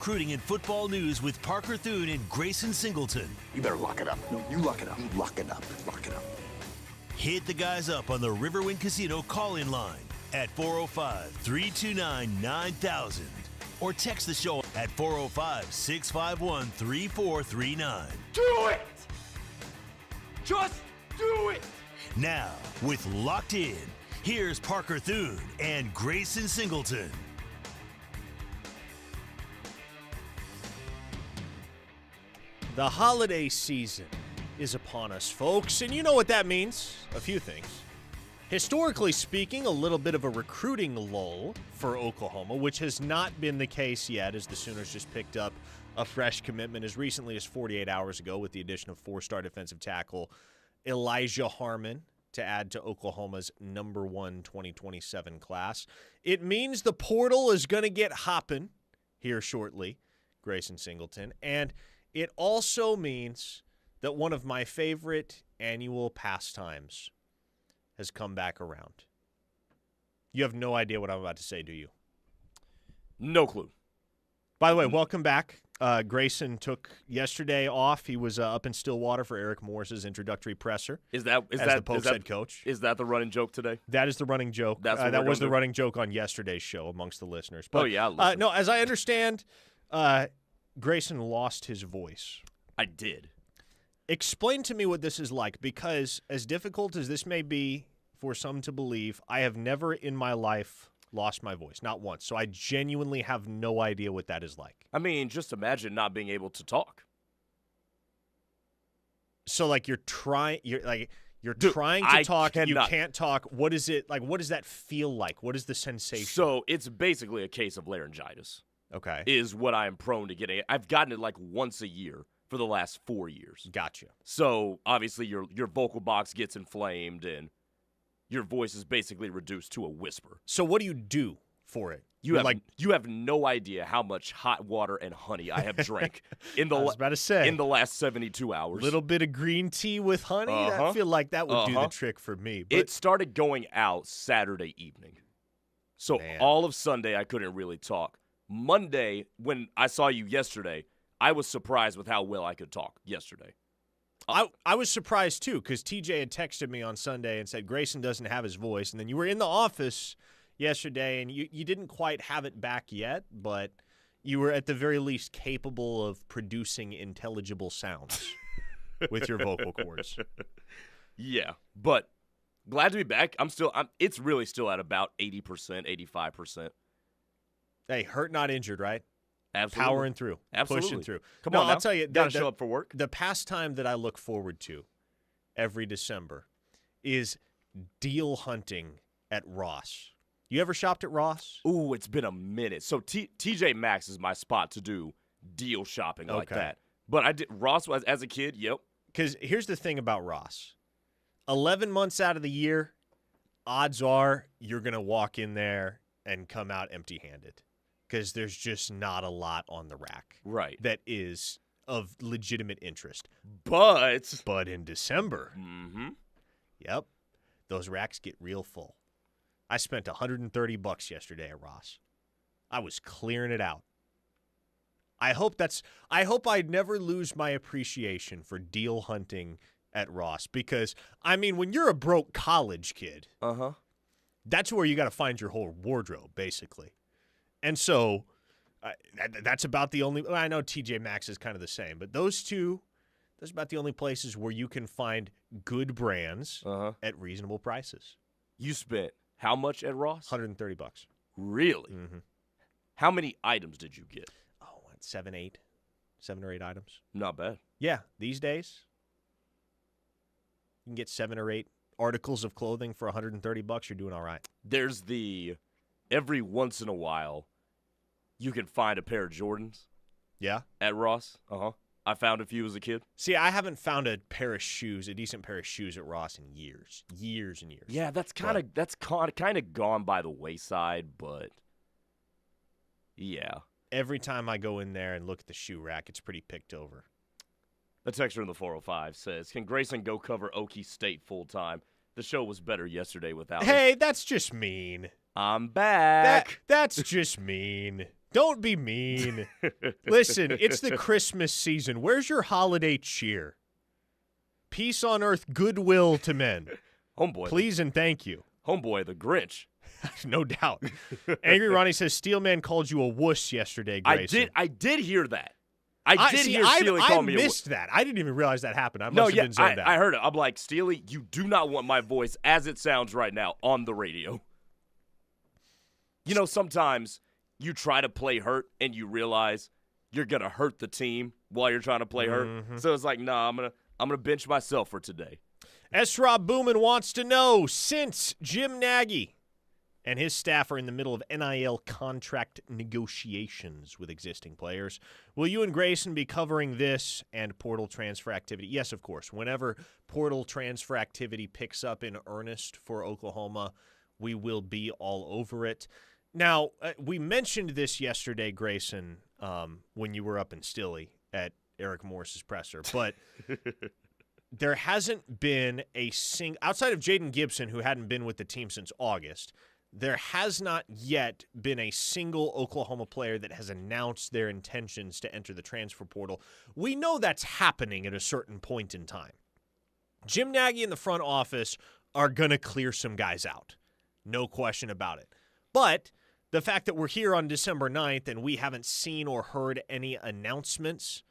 Recruiting and football news with Parker Thune and Grayson Singleton. You better lock it up. No, you lock it up. You lock it up. Lock it up. Hit the guys up on the Riverwind Casino call-in line at 405-329-9000 or text the show at 405-651-3439. Do it! Just do it! Now, with Locked In, here's Parker Thune and Grayson Singleton. The holiday season is upon us, folks, and you know what that means. A few things. Historically speaking, a little bit of a recruiting lull for Oklahoma, which has not been the case yet, as the Sooners just picked up a fresh commitment as recently as 48 hours ago with the addition of four-star defensive tackle Elijah Harmon to add to Oklahoma's number 1 2027 class. It means the portal is going to get hopping here shortly, Grayson Singleton, and it also means that one of my favorite annual pastimes has come back around. You have no idea what I'm about to say, do you? No clue. By the way, welcome back. Grayson took yesterday off. He was up in Stillwater for Eric Morris's introductory presser. Is the Pope's head coach? Is that the running joke today? That is the running joke. That was the running joke on yesterday's show amongst the listeners. But, no, as I understand, Grayson lost his voice. I did. Explain to me what this is like, because as difficult as this may be for some to believe, I have never in my life lost my voice, not once. So I genuinely have no idea what that is like. I mean, just imagine not being able to talk. So like you're trying to talk, you can't talk. What is it like? What does that feel like? What is the sensation? So it's basically a case of laryngitis. Okay. Is what I am prone to getting. I've gotten it like once a year for the last 4 years. Gotcha. So obviously your vocal box gets inflamed and your voice is basically reduced to a whisper. So what do you do for it? You have no idea how much hot water and honey I have drank in the last 72 hours. Little bit of green tea with honey. I feel like that would do the trick for me. But it started going out Saturday evening. So all of Sunday I couldn't really talk. Monday, when I saw you yesterday, I was surprised with how well I could talk yesterday. I was surprised, too, because TJ had texted me on Sunday and said Grayson doesn't have his voice. And then you were in the office yesterday, and you didn't quite have it back yet, but you were at the very least capable of producing intelligible sounds with your vocal cords. Yeah, but glad to be back. It's really still at about 80%, 85%. Hey, hurt, not injured, right? Absolutely. Powering through. Absolutely. Pushing through. Come on now. I'll tell you. Got to show up for work. The pastime that I look forward to every December is deal hunting at Ross. You ever shopped at Ross? Ooh, it's been a minute. So TJ Maxx is my spot to do deal shopping like that. But I did Ross as a kid, yep. Because here's the thing about Ross. 11 months out of the year, odds are you're going to walk in there and come out empty-handed. Because there's just not a lot on the rack that is of legitimate interest. But in December, yep, those racks get real full. I spent $130 yesterday at Ross. I was clearing it out. I hope I never lose my appreciation for deal hunting at Ross, because I mean, when you're a broke college kid, that's where you got to find your whole wardrobe, basically. And so that's about the only – I know TJ Maxx is kind of the same, but those are about the only places where you can find good brands at reasonable prices. You spent how much at Ross? $130. Really? Mm-hmm. How many items did you get? Oh, 7 or 8 items. Not bad. Yeah, these days you can get 7 or 8 articles of clothing for $130. You're doing all right. There's every once in a while, you can find a pair of Jordans. Yeah? At Ross. I found a few as a kid. See, I haven't found a decent pair of shoes at Ross in years. Years and years. Yeah, that's kind of gone by the wayside, but yeah. Every time I go in there and look at the shoe rack, it's pretty picked over. The texter in the 405 says, "Can Grayson go cover Okie State full time? The show was better yesterday without him." Hey, that's just mean. I'm back. That's just mean. Don't be mean. Listen, it's the Christmas season. Where's your holiday cheer? Peace on earth, goodwill to men. Homeboy. Please and thank you. Homeboy, the Grinch. No doubt. Angry Ronnie says, Steelman called you a wuss yesterday, Grayson. I did hear that. I did hear Steely call me a wuss. I missed that. I didn't even realize that happened. I must have been zoned out. I heard it. I'm like, Steely, you do not want my voice as it sounds right now on the radio. You know, sometimes you try to play hurt and you realize you're going to hurt the team while you're trying to play hurt. So it's like, nah, I'm gonna bench myself for today. S. Rob Booman wants to know, since Jim Nagy and his staff are in the middle of NIL contract negotiations with existing players, will you and Grayson be covering this and portal transfer activity? Yes, of course. Whenever portal transfer activity picks up in earnest for Oklahoma, we will be all over it. Now, we mentioned this yesterday, Grayson, when you were up in Stilly at Eric Morris's presser, but there hasn't been a outside of Jaden Gibson, who hadn't been with the team since August, there has not yet been a single Oklahoma player that has announced their intentions to enter the transfer portal. We know that's happening at a certain point in time. Jim Nagy and the front office are going to clear some guys out. No question about it. But the fact that we're here on December 9th and we haven't seen or heard any announcements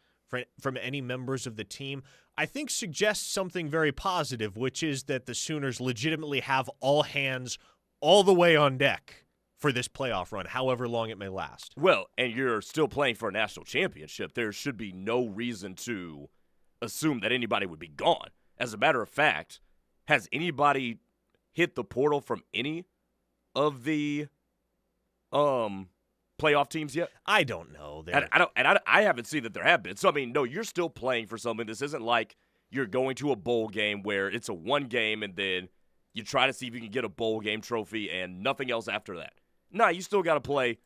from any members of the team, I think suggests something very positive, which is that the Sooners legitimately have all hands all the way on deck for this playoff run, however long it may last. Well, and you're still playing for a national championship. There should be no reason to assume that anybody would be gone. As a matter of fact, has anybody hit the portal from any of the playoff teams yet? I don't know. I haven't seen that there have been. So, I mean, no, you're still playing for something. This isn't like you're going to a bowl game where it's a one game and then you try to see if you can get a bowl game trophy and nothing else after that. Nah, you still got to play,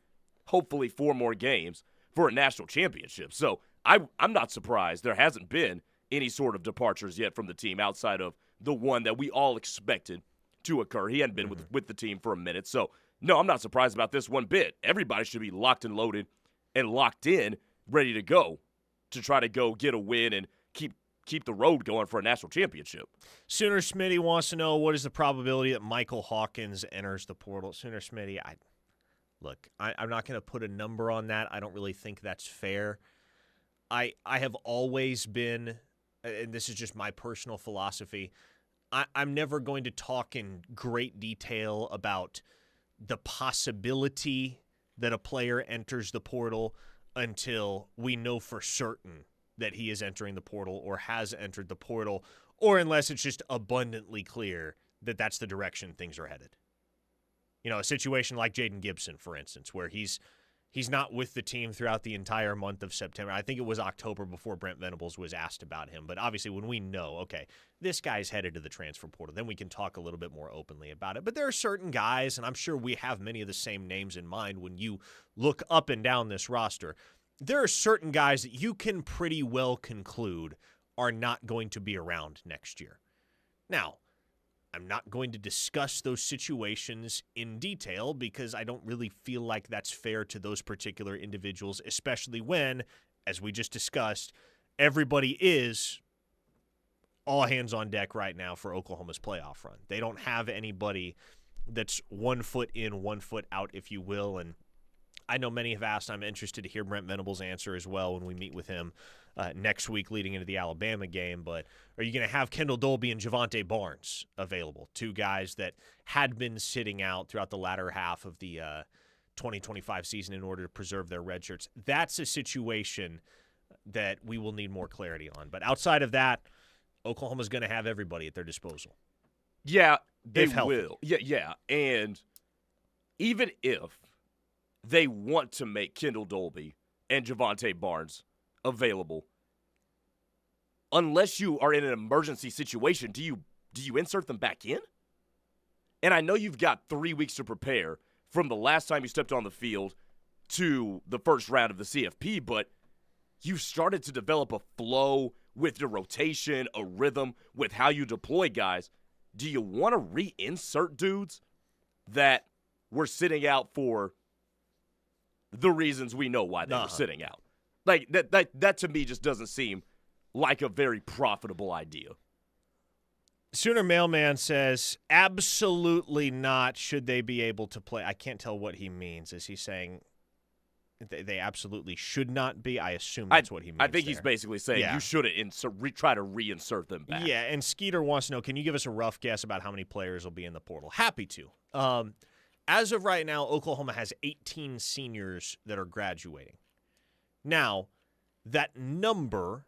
hopefully, 4 more games for a national championship. So I'm not surprised there hasn't been any sort of departures yet from the team outside of the one that we all expected to occur. He hadn't been with the team for a minute. So, no, I'm not surprised about this one bit. Everybody should be locked and loaded and locked in, ready to go to try to go get a win and keep the road going for a national championship. Sooner Smitty wants to know, what is the probability that Michael Hawkins enters the portal? Sooner Smitty, I'm not going to put a number on that. I don't really think that's fair. I have always been, and this is just my personal philosophy, I'm never going to talk in great detail about the possibility that a player enters the portal until we know for certain that he is entering the portal or has entered the portal, or unless it's just abundantly clear that that's the direction things are headed. You know, a situation like Jaden Gibson, for instance, where he's not with the team throughout the entire month of September. I think it was October before Brent Venables was asked about him. But obviously when we know, okay, this guy's headed to the transfer portal, then we can talk a little bit more openly about it. But there are certain guys, and I'm sure we have many of the same names in mind when you look up and down this roster. There are certain guys that you can pretty well conclude are not going to be around next year. Now, I'm not going to discuss those situations in detail because I don't really feel like that's fair to those particular individuals, especially when, as we just discussed, everybody is all hands on deck right now for Oklahoma's playoff run. They don't have anybody that's 1 foot in, 1 foot out, if you will, and I know many have asked. I'm interested to hear Brent Venables' answer as well when we meet with him next week leading into the Alabama game. But are you going to have Kendall Dolby and Javonte Barnes available? 2 guys that had been sitting out throughout the latter half of the 2025 season in order to preserve their red shirts. That's a situation that we will need more clarity on. But outside of that, Oklahoma's going to have everybody at their disposal. Yeah, they will. Yeah. And even if they want to make Kendall Dolby and Javonte Barnes available, unless you are in an emergency situation, do you insert them back in? And I know you've got 3 weeks to prepare from the last time you stepped on the field to the first round of the CFP, but you've started to develop a flow with your rotation, a rhythm with how you deploy guys. Do you want to reinsert dudes that were sitting out for the reasons we know why they were sitting out. Like, that to me just doesn't seem like a very profitable idea. Sooner Mailman says, absolutely not should they be able to play. I can't tell what he means. Is he saying they absolutely should not be? I assume that's what he means. I think he's basically saying you shouldn't try to reinsert them back. Yeah, and Skeeter wants to know, can you give us a rough guess about how many players will be in the portal? Happy to. As of right now, Oklahoma has 18 seniors that are graduating. Now, that number,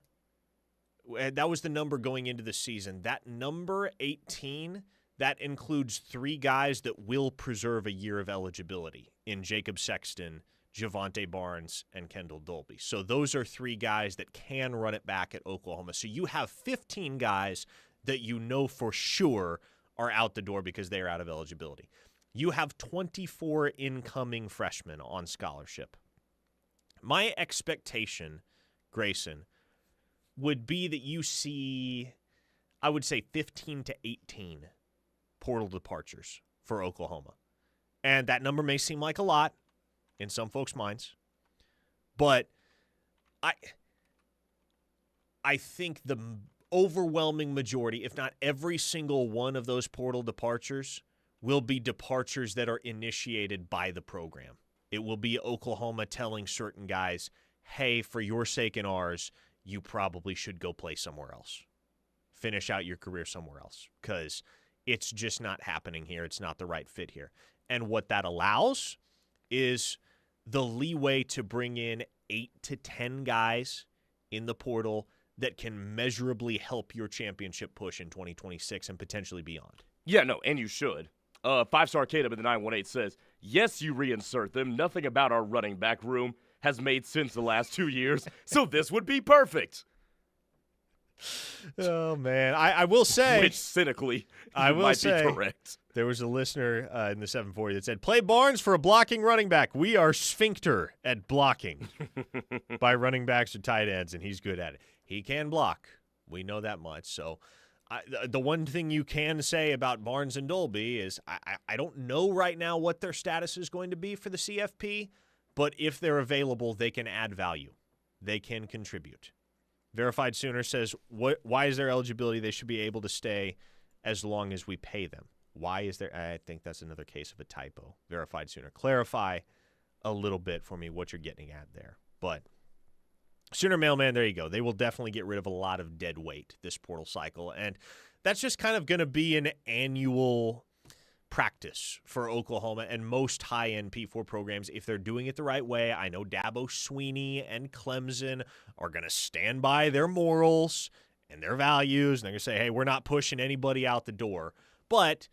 that was the number going into the season. That number, 18, that includes 3 guys that will preserve a year of eligibility in Jacob Sexton, Javante Barnes, and Kendall Dolby. So those are 3 guys that can run it back at Oklahoma. So you have 15 guys that you know for sure are out the door because they are out of eligibility. You have 24 incoming freshmen on scholarship. My expectation, Grayson, would be that you see, I would say 15 to 18 portal departures for Oklahoma. And that number may seem like a lot in some folks' minds, but I think the overwhelming majority, if not every single one of those portal departures, will be departures that are initiated by the program. It will be Oklahoma telling certain guys, hey, for your sake and ours, you probably should go play somewhere else. Finish out your career somewhere else, because it's just not happening here. It's not the right fit here. And what that allows is the leeway to bring in 8 to 10 guys in the portal that can measurably help your championship push in 2026 and potentially beyond. Yeah, no, and you should. 5-star Caleb in the 918 says, yes, you reinsert them. Nothing about our running back room has made sense the last 2 years, so this would be perfect. Oh, man. I will say. Which, cynically, I will might say, be correct. There was a listener in the 740 that said, play Barnes for a blocking running back. We are sphincter at blocking by running backs or tight ends, and he's good at it. He can block. We know that much. So the one thing you can say about Barnes and Dolby is I don't know right now what their status is going to be for the CFP, but if they're available, they can add value. They can contribute. Verified Sooner says, why is there eligibility? They should be able to stay as long as we pay them. Why is there? I think that's another case of a typo. Verified Sooner. Clarify a little bit for me what you're getting at there. But Sooner Mailman, there you go. They will definitely get rid of a lot of dead weight this portal cycle. And that's just kind of going to be an annual practice for Oklahoma and most high-end P4 programs if they're doing it the right way. I know Dabo Swinney and Clemson are going to stand by their morals and their values, and they're going to say, hey, we're not pushing anybody out the door. But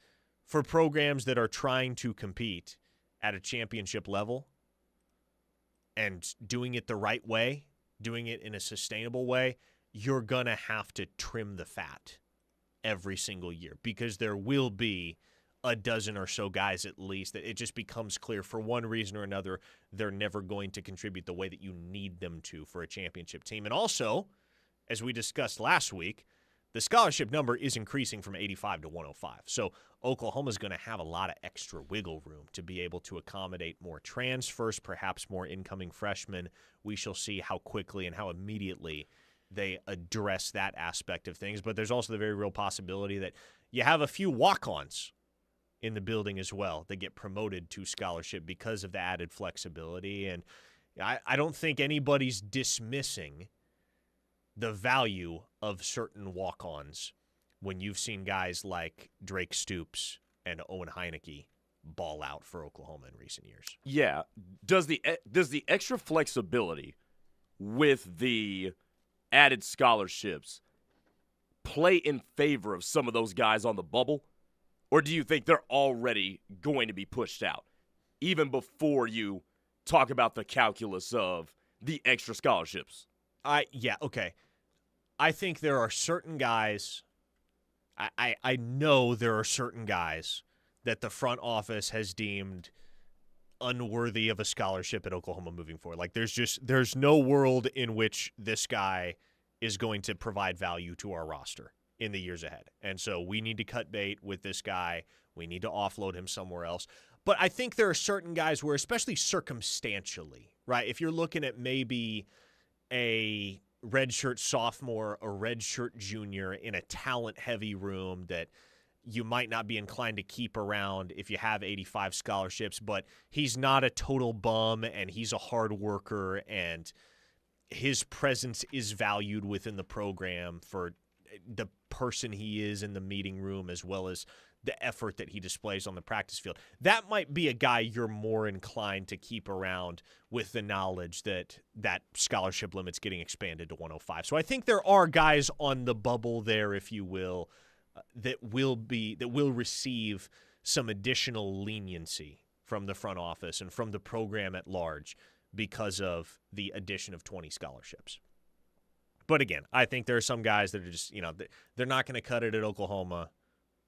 for programs that are trying to compete at a championship level and doing it the right way, doing it in a sustainable way, you're going to have to trim the fat every single year because there will be a dozen or so guys at least that it just becomes clear for one reason or another they're never going to contribute the way that you need them to for a championship team. And also, as we discussed last week, the scholarship number is increasing from 85 to 105. So Oklahoma's going to have a lot of extra wiggle room to be able to accommodate more transfers, perhaps more incoming freshmen. We shall see how quickly and how immediately they address that aspect of things. But there's also the very real possibility that you have a few walk-ons in the building as well that get promoted to scholarship because of the added flexibility. And I don't think anybody's dismissing the value of certain walk-ons when you've seen guys like Drake Stoops and Owen Heineke ball out for Oklahoma in recent years. Yeah. Does the extra flexibility with the added scholarships play in favor of some of those guys on the bubble? Or do you think they're already going to be pushed out, even before you talk about the calculus of the extra scholarships? Yeah, okay. I think there are certain guys, I know there are certain guys that the front office has deemed unworthy of a scholarship at Oklahoma moving forward. Like there's no world in which this guy is going to provide value to our roster in the years ahead. And so we need to cut bait with this guy. We need to offload him somewhere else. But I think there are certain guys where, especially circumstantially, right? If you're looking at maybe a redshirt sophomore, a redshirt junior in a talent-heavy room that you might not be inclined to keep around if you have 85 scholarships, but he's not a total bum and he's a hard worker and his presence is valued within the program for the person he is in the meeting room as well as the effort that he displays on the practice field. That might be a guy you're more inclined to keep around with the knowledge that that scholarship limit's getting expanded to 105. So I think there are guys on the bubble there, if you will, that will receive some additional leniency from the front office and from the program at large because of the addition of 20 scholarships. But again, I think there are some guys that are just, they're not going to cut it at Oklahoma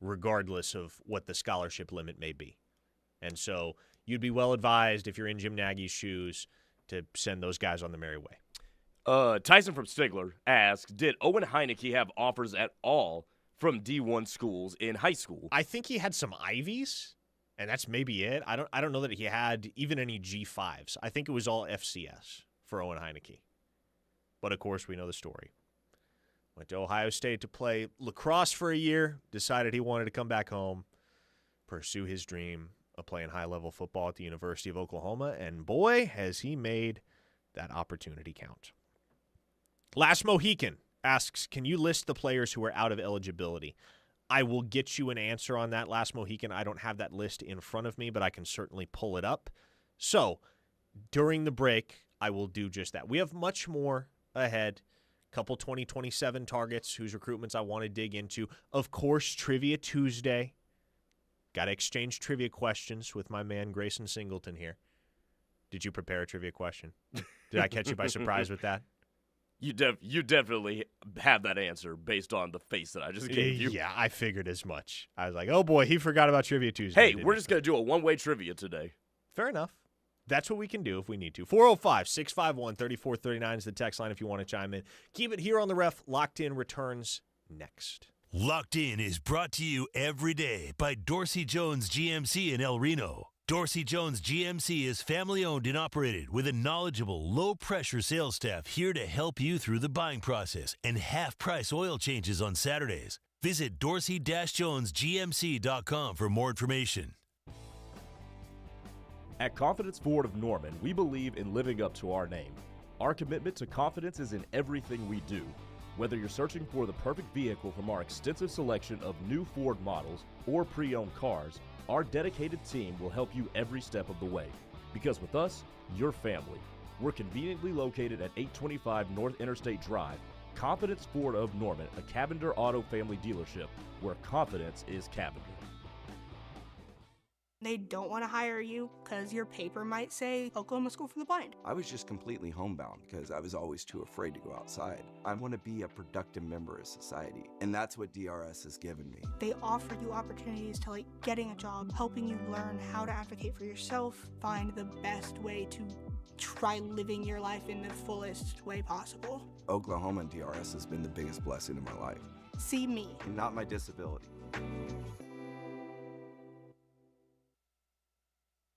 regardless of what the scholarship limit may be. And so you'd be well advised if you're in Jim Nagy's shoes to send those guys on the merry way. Tyson from Stigler asks, did Owen Heineke have offers at all from D1 schools in high school? I think he had some Ivies, and that's maybe it. I don't know that he had even any G5s. I think it was all FCS for Owen Heineke. But, of course, we know the story. Went to Ohio State to play lacrosse for a year, decided he wanted to come back home, pursue his dream of playing high-level football at the University of Oklahoma, and boy, has he made that opportunity count. Last Mohican asks, can you list the players who are out of eligibility? I will get you an answer on that, Last Mohican. I don't have that list in front of me, but I can certainly pull it up. So, during the break, I will do just that. We have much more ahead. Couple 2027 targets whose recruitments I want to dig into. Of course, Trivia Tuesday. Got to exchange trivia questions with my man Grayson Singleton here. Did you prepare a trivia question? Did I catch you by surprise with that? You definitely have that answer based on the face that I just gave you. Yeah, I figured as much. I was like, oh boy, he forgot about Trivia Tuesday. Hey, we're just going to do a one-way trivia today. Fair enough. That's what we can do if we need to. 405-651-3439 is the text line if you want to chime in. Keep it here on the Ref. Locked In returns next. Locked In is brought to you every day by Dorsey Jones GMC in El Reno. Dorsey Jones GMC is family-owned and operated with a knowledgeable, low-pressure sales staff here to help you through the buying process and half-price oil changes on Saturdays. Visit dorsey-jonesgmc.com for more information. At Confidence Ford of Norman, we believe in living up to our name. Our commitment to confidence is in everything we do. Whether you're searching for the perfect vehicle from our extensive selection of new Ford models or pre-owned cars, our dedicated team will help you every step of the way. Because with us, you're family. We're conveniently located at 825 North Interstate Drive. Confidence Ford of Norman, a Cavender Auto family dealership where confidence is Cavender. They don't want to hire you because your paper might say Oklahoma School for the Blind. I was just completely homebound because I was always too afraid to go outside. I want to be a productive member of society, and that's what DRS has given me. They offer you opportunities to getting a job, helping you learn how to advocate for yourself, find the best way to try living your life in the fullest way possible. Oklahoma and DRS has been the biggest blessing in my life. See me. And not my disability.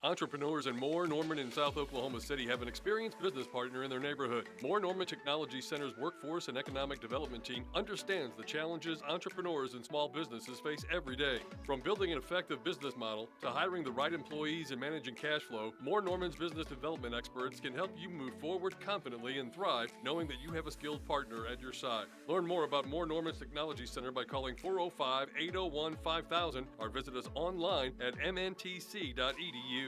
Entrepreneurs in Moore, Norman, and South Oklahoma City have an experienced business partner in their neighborhood. Moore Norman Technology Center's Workforce and Economic Development Team understands the challenges entrepreneurs and small businesses face every day. From building an effective business model to hiring the right employees and managing cash flow, Moore Norman's business development experts can help you move forward confidently and thrive, knowing that you have a skilled partner at your side. Learn more about Moore Norman's Technology Center by calling 405-801-5000 or visit us online at mntc.edu.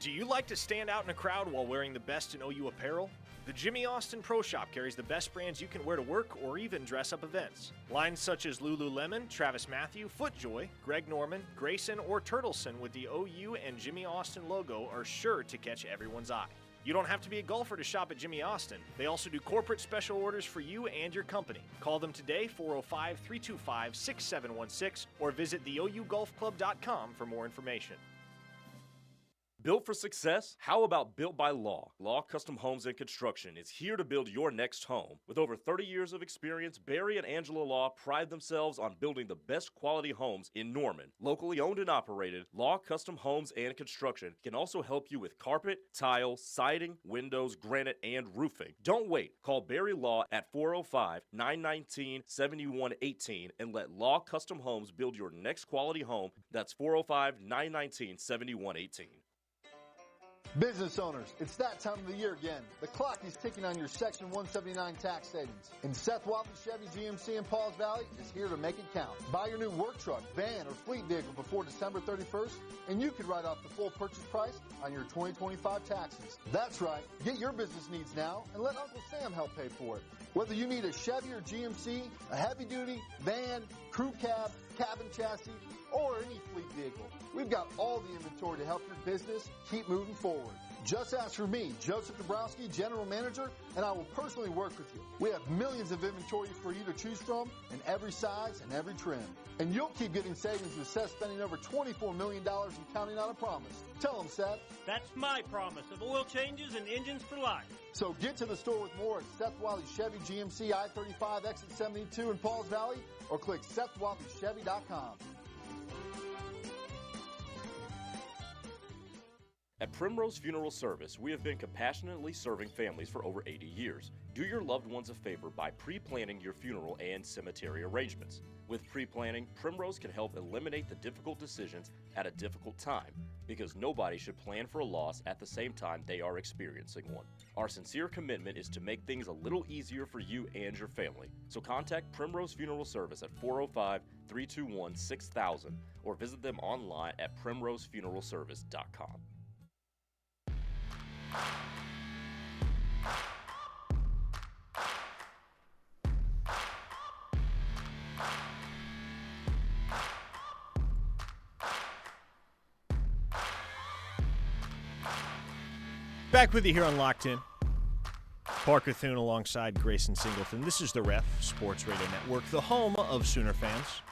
Do you like to stand out in a crowd while wearing the best in OU apparel? The Jimmy Austin Pro Shop carries the best brands you can wear to work or even dress up events. Lines such as Lululemon, Travis Mathew, FootJoy, Greg Norman, Grayson, or Turtleson with the OU and Jimmy Austin logo are sure to catch everyone's eye. You don't have to be a golfer to shop at Jimmy Austin. They also do corporate special orders for you and your company. Call them today, 405-325-6716, or visit theougolfclub.com for more information. Built for success? How about Built by Law? Law Custom Homes and Construction is here to build your next home. With over 30 years of experience, Barry and Angela Law pride themselves on building the best quality homes in Norman. Locally owned and operated, Law Custom Homes and Construction can also help you with carpet, tile, siding, windows, granite, and roofing. Don't wait. Call Barry Law at 405-919-7118 and let Law Custom Homes build your next quality home. That's 405-919-7118. Business owners, it's that time of the year again. The clock is ticking on your Section 179 tax savings. And Seth Wadley Chevy GMC in Pauls Valley is here to make it count. Buy your new work truck, van, or fleet vehicle before December 31st, and you could write off the full purchase price on your 2025 taxes. That's right. Get your business needs now and let Uncle Sam help pay for it. Whether you need a Chevy or GMC, a heavy-duty, van, crew cab, cabin chassis, or any fleet vehicle, we've got all the inventory to help your business keep moving forward. Just ask for me, Joseph Dabrowski, General Manager, and I will personally work with you. We have millions of inventory for you to choose from in every size and every trim. And you'll keep getting savings with Seth spending over $24 million and counting on a promise. Tell them, Seth. That's my promise of oil changes and engines for life. So get to the store with more at Seth Wiley Chevy GMC I-35 Exit 72 in Pauls Valley or click SethWileyChevy.com. At Primrose Funeral Service, we have been compassionately serving families for over 80 years. Do your loved ones a favor by pre-planning your funeral and cemetery arrangements. With pre-planning, Primrose can help eliminate the difficult decisions at a difficult time, because nobody should plan for a loss at the same time they are experiencing one. Our sincere commitment is to make things a little easier for you and your family. So contact Primrose Funeral Service at 405-321-6000 or visit them online at primrosefuneralservice.com. Back with you here on Locked In. Parker Thune alongside Grayson Singleton. This is the Ref Sports Radio Network, the home of Sooner fans.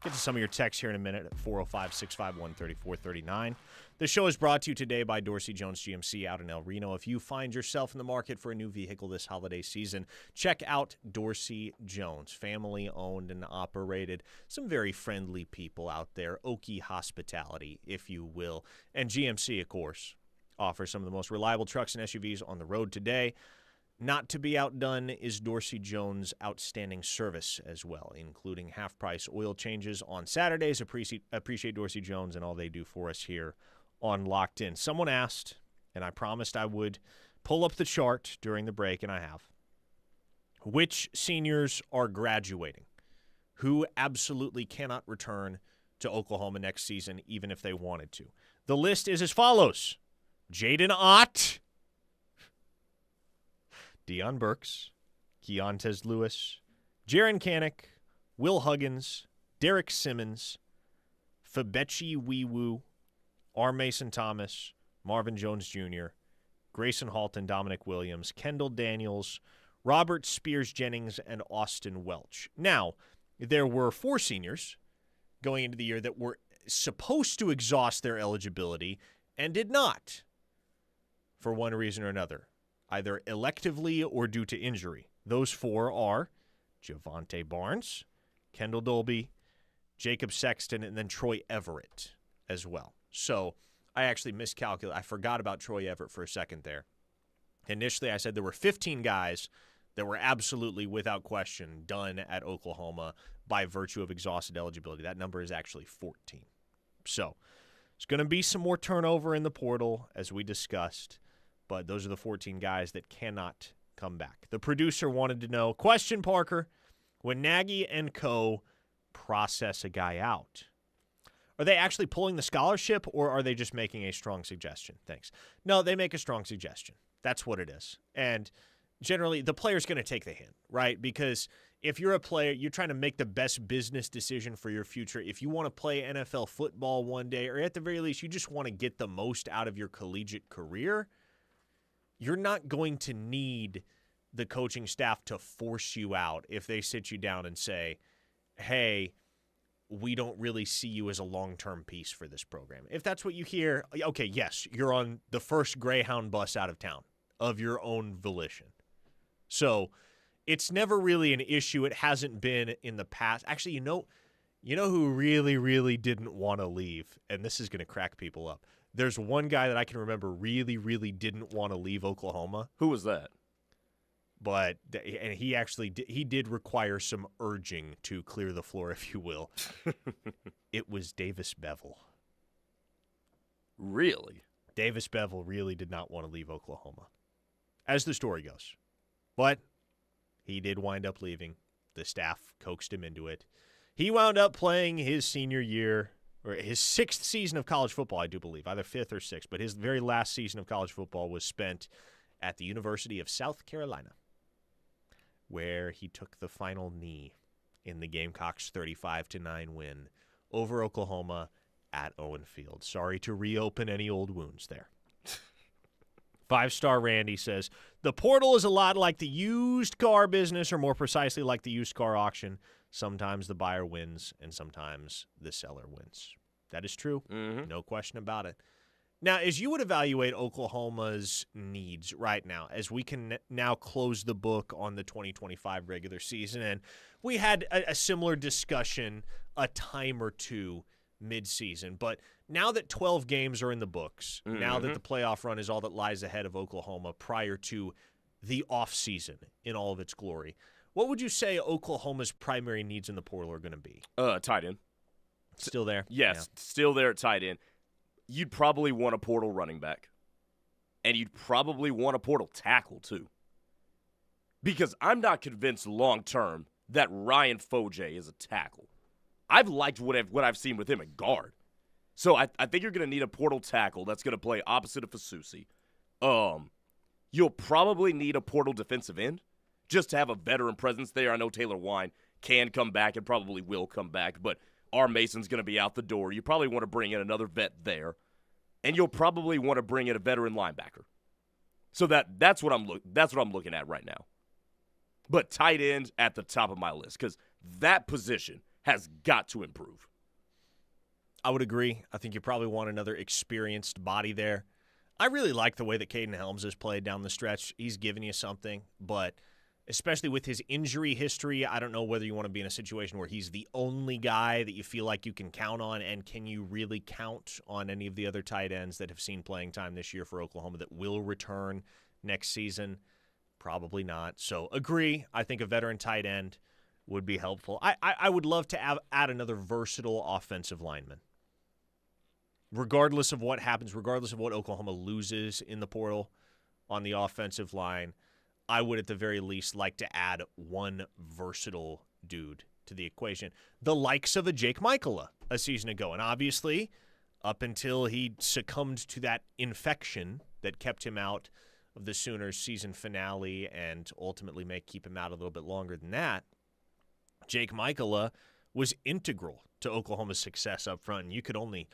Get to some of your texts here in a minute at 405-651-3439. The show is brought to you today by Dorsey Jones GMC out in El Reno. If you find yourself in the market for a new vehicle this holiday season, check out Dorsey Jones, family-owned and operated. Some very friendly people out there, Okie hospitality, if you will. And GMC, of course, offers some of the most reliable trucks and SUVs on the road today. Not to be outdone is Dorsey Jones' outstanding service as well, including half-price oil changes on Saturdays. Appreciate Dorsey Jones and all they do for us here on Locked In. Someone asked, and I promised I would pull up the chart during the break, and I have. Which seniors are graduating? Who absolutely cannot return to Oklahoma next season, even if they wanted to? The list is as follows. Jaden Ott, Deion Burks, Keontez Lewis, Jaron Kanik, Will Huggins, Derek Simmons, Fabechi Weewu, R. Mason Thomas, Marvin Jones Jr., Grayson Halton, Dominic Williams, Kendall Daniels, Robert Spears Jennings, and Austin Welch. Now, there were 4 seniors going into the year that were supposed to exhaust their eligibility and did not for one reason or another, either electively or due to injury. Those 4 are Javonte Barnes, Kendall Dolby, Jacob Sexton, and then Troy Everett as well. So I actually miscalculated. I forgot about Troy Everett for a second there. Initially, I said there were 15 guys that were absolutely, without question, done at Oklahoma by virtue of exhausted eligibility. That number is actually 14. So there's going to be some more turnover in the portal, as we discussed, but those are the 14 guys that cannot come back. The producer wanted to know, question, Parker, when Nagy and co. process a guy out, are they actually pulling the scholarship, or are they just making a strong suggestion? Thanks. No, they make a strong suggestion. That's what it is. And generally, the player's going to take the hint, right? Because if you're a player, you're trying to make the best business decision for your future. If you want to play NFL football one day, or at the very least, you just want to get the most out of your collegiate career, you're not going to need the coaching staff to force you out if they sit you down and say, hey, we don't really see you as a long-term piece for this program. If that's what you hear, okay, yes, you're on the first Greyhound bus out of town of your own volition. So it's never really an issue. It hasn't been in the past. Actually, you know who really, really didn't want to leave, and this is going to crack people up. There's one guy that I can remember really, really didn't want to leave Oklahoma. Who was that? But he did require some urging to clear the floor, if you will. It was Davis Bevell. Really? Davis Bevell really did not want to leave Oklahoma, as the story goes. But he did wind up leaving. The staff coaxed him into it. He wound up playing his senior year, or his 6th season of college football, I do believe, either 5th or 6th. But his very last season of college football was spent at the University of South Carolina, where he took the final knee in the Gamecocks' 35-9 win over Oklahoma at Owen Field. Sorry to reopen any old wounds there. 5-star Randy says, the portal is a lot like the used car business, or more precisely like the used car auction. Sometimes the buyer wins, and sometimes the seller wins. That is true. Mm-hmm. No question about it. Now, as you would evaluate Oklahoma's needs right now, as we can now close the book on the 2025 regular season, and we had a similar discussion a time or two midseason, but now that 12 games are in the books, now that the playoff run is all that lies ahead of Oklahoma prior to the offseason in all of its glory, what would you say Oklahoma's primary needs in the portal are going to be? Tight end. Still there? Yes, Yeah. Still there at tight end. You'd probably want a portal running back. And you'd probably want a portal tackle, too. Because I'm not convinced long-term that Ryan Foje is a tackle. I've liked what I've seen with him at guard. So I think you're going to need a portal tackle that's going to play opposite of Fasusi. You'll probably need a portal defensive end just to have a veteran presence there. I know Taylor Wine can come back and probably will come back, but R. Mason's going to be out the door. You probably want to bring in another vet there, and you'll probably want to bring in a veteran linebacker. So that's what I'm looking at right now. But tight end at the top of my list, because that position has got to improve. I would agree. I think you probably want another experienced body there. I really like the way that Caden Helms has played down the stretch. He's given you something, but especially with his injury history, I don't know whether you want to be in a situation where he's the only guy that you feel like you can count on, and can you really count on any of the other tight ends that have seen playing time this year for Oklahoma that will return next season? Probably not. So agree. I think a veteran tight end would be helpful. I would love to add another versatile offensive lineman. Regardless of what happens, regardless of what Oklahoma loses in the portal on the offensive line, I would at the very least like to add one versatile dude to the equation. The likes of a Jake Michaela a season ago. And obviously, up until he succumbed to that infection that kept him out of the Sooners season finale and ultimately may keep him out a little bit longer than that, Jake Michaela was integral to Oklahoma's success up front. And you could only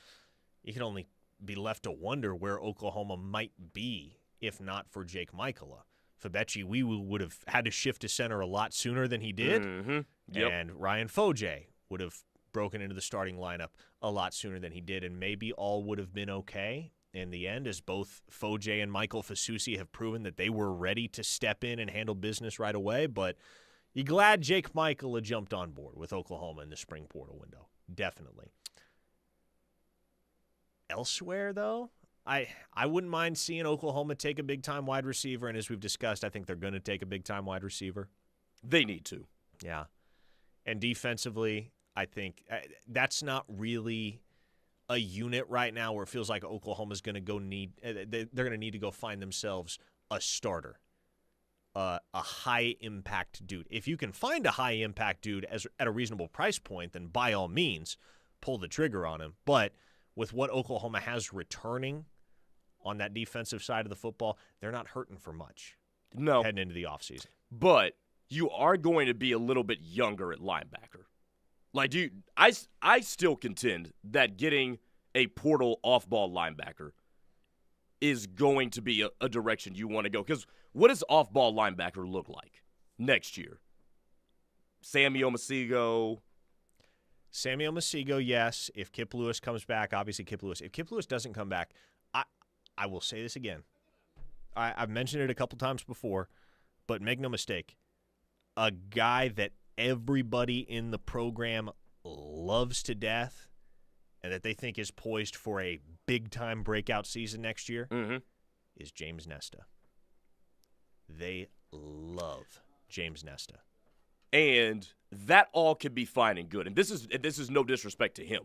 be left to wonder where Oklahoma might be if not for Jake Michaela. Fabechi we would have had to shift to center a lot sooner than he did, and Ryan Foje would have broken into the starting lineup a lot sooner than he did, and maybe all would have been okay in the end, as both Foje and Michael Fasusi have proven that they were ready to step in and handle business right away. But you're glad Jake Michaela jumped on board with Oklahoma in the spring portal window. Definitely. Elsewhere, though, I wouldn't mind seeing Oklahoma take a big-time wide receiver, and as we've discussed, I think they're going to take a big-time wide receiver. They need to. Yeah. And defensively, I think that's not really a unit right now where it feels like Oklahoma's going to they're going to need to go find themselves a starter, a high-impact dude. If you can find a high-impact dude at a reasonable price point, then by all means, pull the trigger on him. But with what Oklahoma has returning on that defensive side of the football, they're not hurting for much heading into the offseason. But you are going to be a little bit younger at linebacker. Like, I still contend that getting a portal off-ball linebacker is going to be a direction you want to go. Because what does off-ball linebacker look like next year? Sammy Omasigo. Samuel Masigo, yes. If Kip Lewis comes back, obviously Kip Lewis. If Kip Lewis doesn't come back, I will say this again. I've mentioned it a couple times before, but make no mistake, a guy that everybody in the program loves to death and that they think is poised for a big-time breakout season next year is James Nesta. They love James Nesta. And that all can be fine and good. And this is no disrespect to him.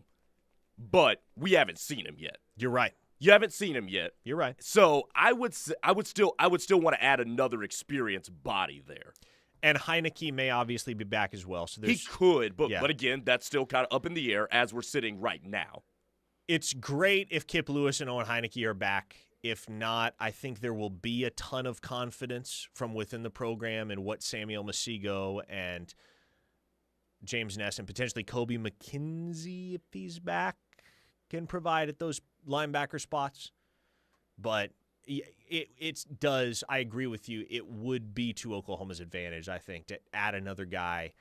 But we haven't seen him yet. You're right. You haven't seen him yet. You're right. So I would still want to add another experienced body there. And Heineke may obviously be back as well. So he could, but again, that's still kind of up in the air as we're sitting right now. It's great if Kip Lewis and Owen Heineke are back. If not, I think there will be a ton of confidence from within the program in what Samuel Masigo and James Ness and potentially Kobe McKenzie, if he's back, can provide at those linebacker spots. But it does, I agree with you, it would be to Oklahoma's advantage, I think, to add another guy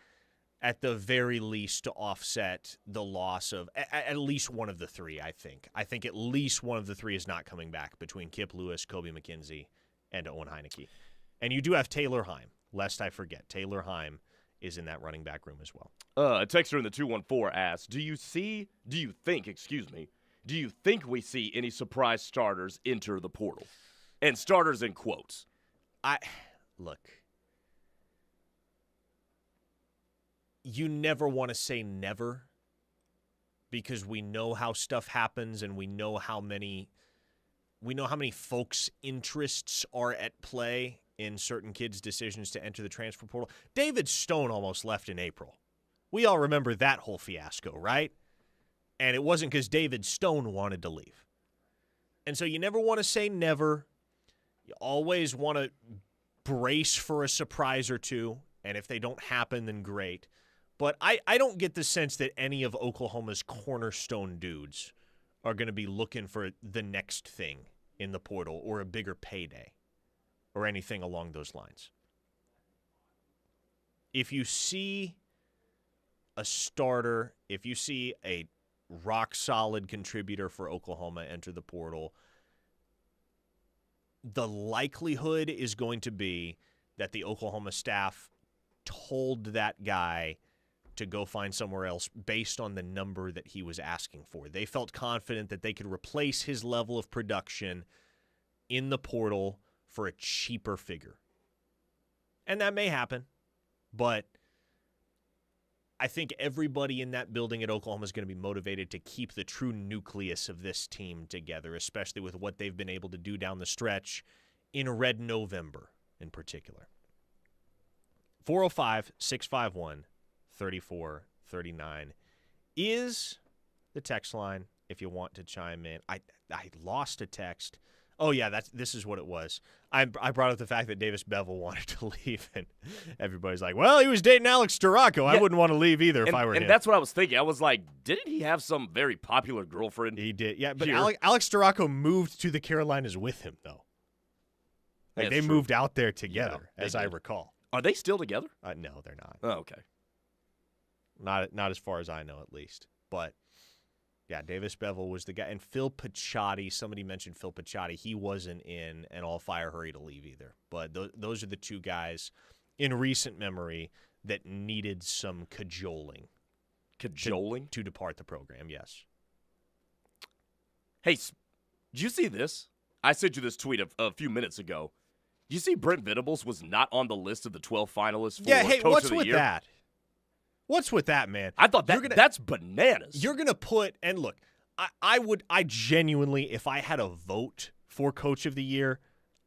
at the very least to offset the loss of at least one of the three, I think. I think at least one of the three is not coming back between Kip Lewis, Kobe McKenzie, and Owen Heineke. And you do have Taylor Heim, lest I forget. Taylor Heim is in that running back room as well. A texter in the 214 asks, do you think we see any surprise starters enter the portal? And starters in quotes. Look. You never want to say never because we know how stuff happens and we know how many folks' interests are at play in certain kids' decisions to enter the transfer portal. David Stone almost left in April. We all remember that whole fiasco, right? And it wasn't because David Stone wanted to leave. And so you never want to say never. You always want to brace for a surprise or two, and if they don't happen, then great. But I don't get the sense that any of Oklahoma's cornerstone dudes are going to be looking for the next thing in the portal or a bigger payday or anything along those lines. If you see a starter, if you see a rock-solid contributor for Oklahoma enter the portal, the likelihood is going to be that the Oklahoma staff told that guy to go find somewhere else based on the number that he was asking for. They felt confident that they could replace his level of production in the portal for a cheaper figure. And that may happen, but I think everybody in that building at Oklahoma is going to be motivated to keep the true nucleus of this team together, especially with what they've been able to do down the stretch in Red November in particular. 405-651-3439 is the text line if you want to chime in. I lost a text. Oh, yeah, this is what it was. I brought up the fact that Davis Bevel wanted to leave, and everybody's like, well, he was dating Alex Storako. I wouldn't want to leave either if I were him. And that's what I was thinking. I was like, didn't he have some very popular girlfriend? He did, yeah. But Alex Storako moved to the Carolinas with him, though. Like, they moved out there together, as I recall. Are they still together? No, they're not. Oh, okay. Not as far as I know, at least. But, yeah, Davis Bevel was the guy. And Phil Picciotti, somebody mentioned Phil Picciotti. He wasn't in an all-fire hurry to leave either. But those are the two guys in recent memory that needed some cajoling. Cajoling? To depart the program, yes. Hey, did you see this? I sent you this tweet a few minutes ago. Did you see Brent Venables was not on the list of the 12 finalists for Coach of the Year? Yeah, hey, what's with that? What's with that, man? I thought that's bananas. You're going to put, and look, I genuinely, if I had a vote for Coach of the Year,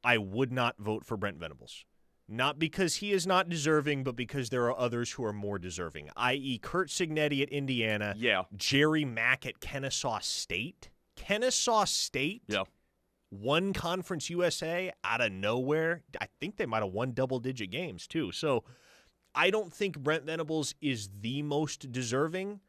I would not vote for Brent Venables. Not because he is not deserving, but because there are others who are more deserving, i.e. Kurt Cignetti at Indiana, Jerry Mack at Kennesaw State. Kennesaw State won Conference USA out of nowhere. I think they might have won double-digit games, too. So I don't think Brent Venables is the most deserving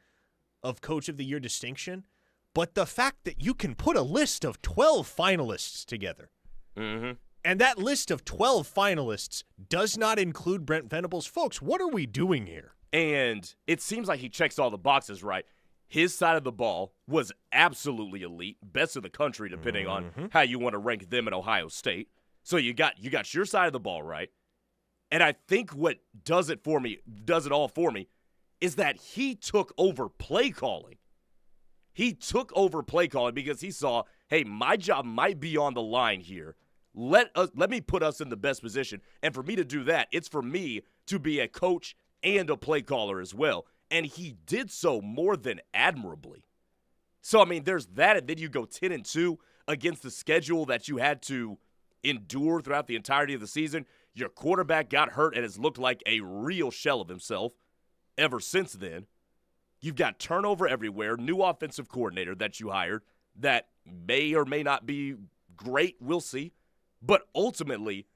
of Coach of the Year distinction, but the fact that you can put a list of 12 finalists together, and that list of 12 finalists does not include Brent Venables, folks, what are we doing here? And it seems like he checks all the boxes right. His side of the ball was absolutely elite, best in the country, depending on how you want to rank them at Ohio State. So you got your side of the ball right. And I think what does it all for me, is that he took over play calling. He took over play calling because he saw, hey, my job might be on the line here. Let me put us in the best position. And for me to do that, it's for me to be a coach and a play caller as well. And he did so more than admirably. So, I mean, there's that, and then you go 10-2 against the schedule that you had to endure throughout the entirety of the season. Your quarterback got hurt and has looked like a real shell of himself ever since then. You've got turnover everywhere, new offensive coordinator that you hired that may or may not be great, we'll see. But ultimately,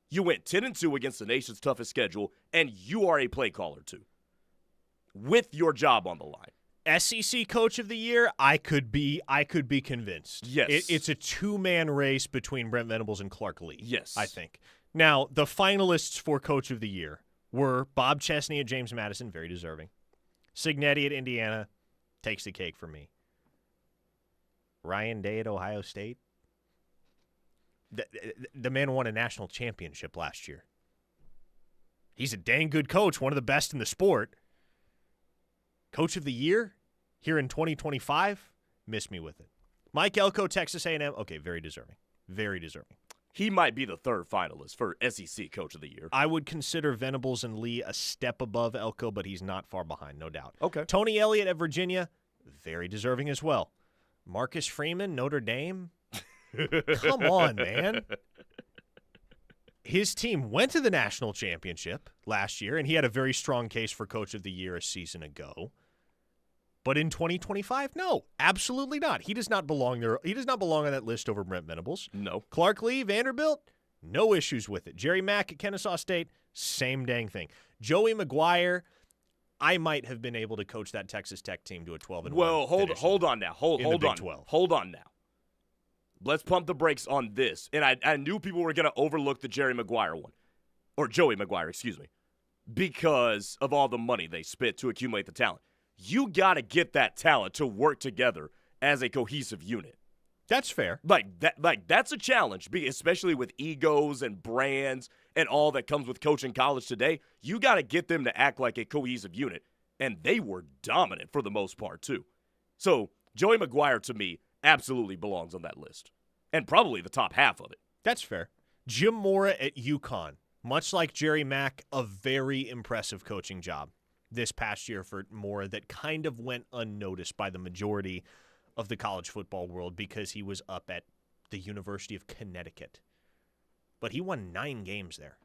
you went 10-2 against the nation's toughest schedule, and you are a play caller too, with your job on the line. SEC Coach of the Year, I could be convinced. Yes. It's a two-man race between Brent Venables and Clark Lee. Yes. I think. Now, the finalists for Coach of the Year were Bob Chesney at James Madison, very deserving. Signetti at Indiana takes the cake for me. Ryan Day at Ohio State. The man won a national championship last year. He's a dang good coach, one of the best in the sport. Coach of the Year here in 2025, miss me with it. Mike Elko, Texas A&M, okay, very deserving. Very deserving. He might be the third finalist for SEC Coach of the Year. I would consider Venables and Lee a step above Elko, but he's not far behind, no doubt. Okay. Tony Elliott at Virginia, very deserving as well. Marcus Freeman, Notre Dame. Come on, man. His team went to the national championship last year, and he had a very strong case for Coach of the Year a season ago. But in 2025, no, absolutely not. He does not belong there. He does not belong on that list over Brent Venables. No. Clark Lee, Vanderbilt, no issues with it. Jerry Mack at Kennesaw State, same dang thing. Joey McGuire, I might have been able to coach that Texas Tech team to a 12-1. Well, hold on now. Hold on. 12. Hold on now. Let's pump the brakes on this. And I knew people were going to overlook the Jerry Maguire one. Or Joey Maguire, excuse me. Because of all the money they spent to accumulate the talent. You got to get that talent to work together as a cohesive unit. That's fair. That's a challenge, especially with egos and brands and all that comes with coaching college today. You got to get them to act like a cohesive unit. And they were dominant for the most part, too. So, Joey Maguire, to me, absolutely belongs on that list. And probably the top half of it. That's fair. Jim Mora at UConn. Much like Jerry Mack, a very impressive coaching job this past year for Mora that kind of went unnoticed by the majority of the college football world because he was up at the University of Connecticut. But he won 9 games there.